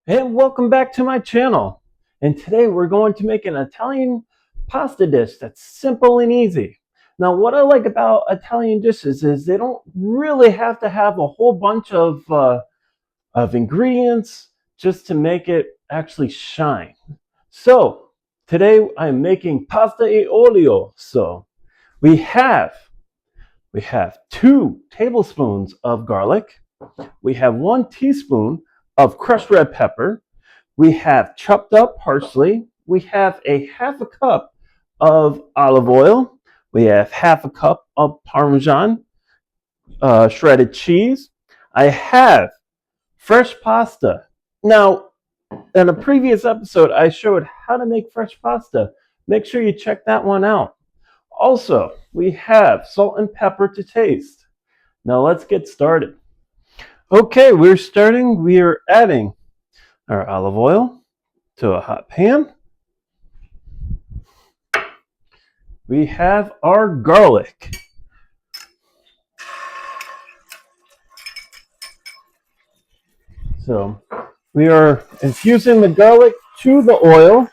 And welcome back to my channel. And today we're going to make an Italian pasta dish that's simple and easy. Now what I like about Italian dishes is they don't really have to have a whole bunch of ingredients just to make it actually shine. So today I'm making pasta e olio. So we have 2 tablespoons of garlic. We have 1 teaspoon of crushed red pepper. We have chopped up parsley. We have a half a cup of olive oil. We have half a cup of Parmesan shredded cheese. I have fresh pasta. Now, in a previous episode, I showed how to make fresh pasta. Make sure you check that one out. Also, we have salt and pepper to taste. Now let's get started. Okay, we are adding our olive oil to a hot pan. We have our garlic. So we are infusing the garlic to the oil.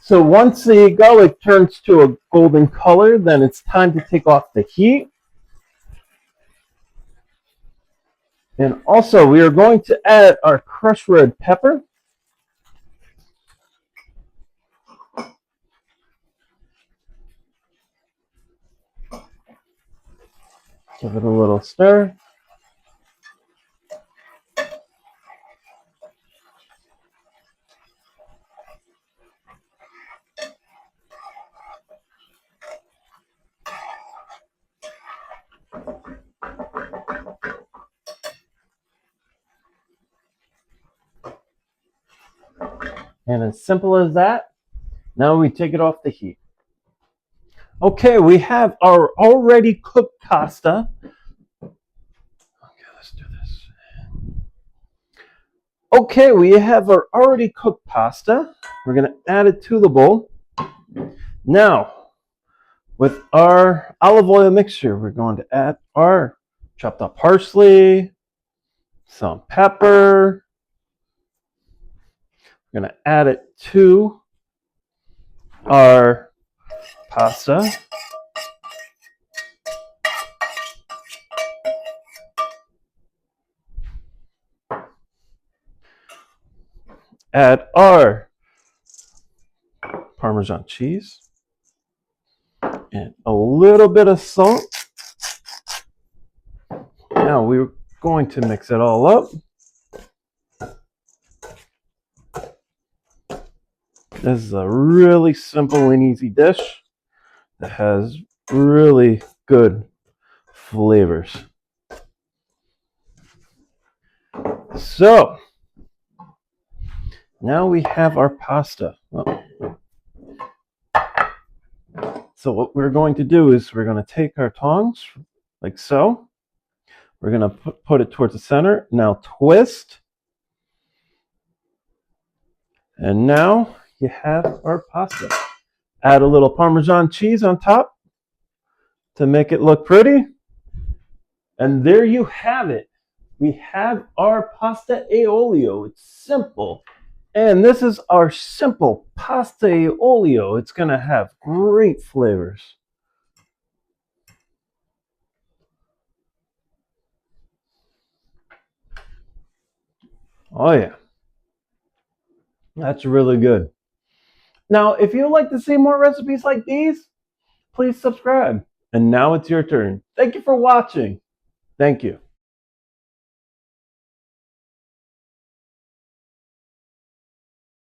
So once the garlic turns to a golden color, then it's time to take off the heat. And also we are going to add our crushed red pepper. Give it a little stir. And as simple as that, now we take it off the heat. Okay, we have our already cooked pasta. Okay, let's do this. Okay, we have our already cooked pasta. We're going to add it to the bowl. Now, with our olive oil mixture, we're going to add our chopped up parsley, some pepper. We're going to add it to our pasta. Add our Parmesan cheese and a little bit of salt. Now we're going to mix it all up. This is a really simple and easy dish that has really good flavors. So now we have our pasta. So what we're going to do is we're going to take our tongs like so. We're going to put it towards the center. Now twist. And now you have our pasta. Add a little Parmesan cheese on top to make it look pretty. And there you have it. We have our pasta e olio. It's simple. And this is our simple pasta e olio. It's going to have great flavors. Oh yeah. That's really good. Now, if you'd like to see more recipes like these, please subscribe. And now it's your turn. Thank you for watching. Thank you.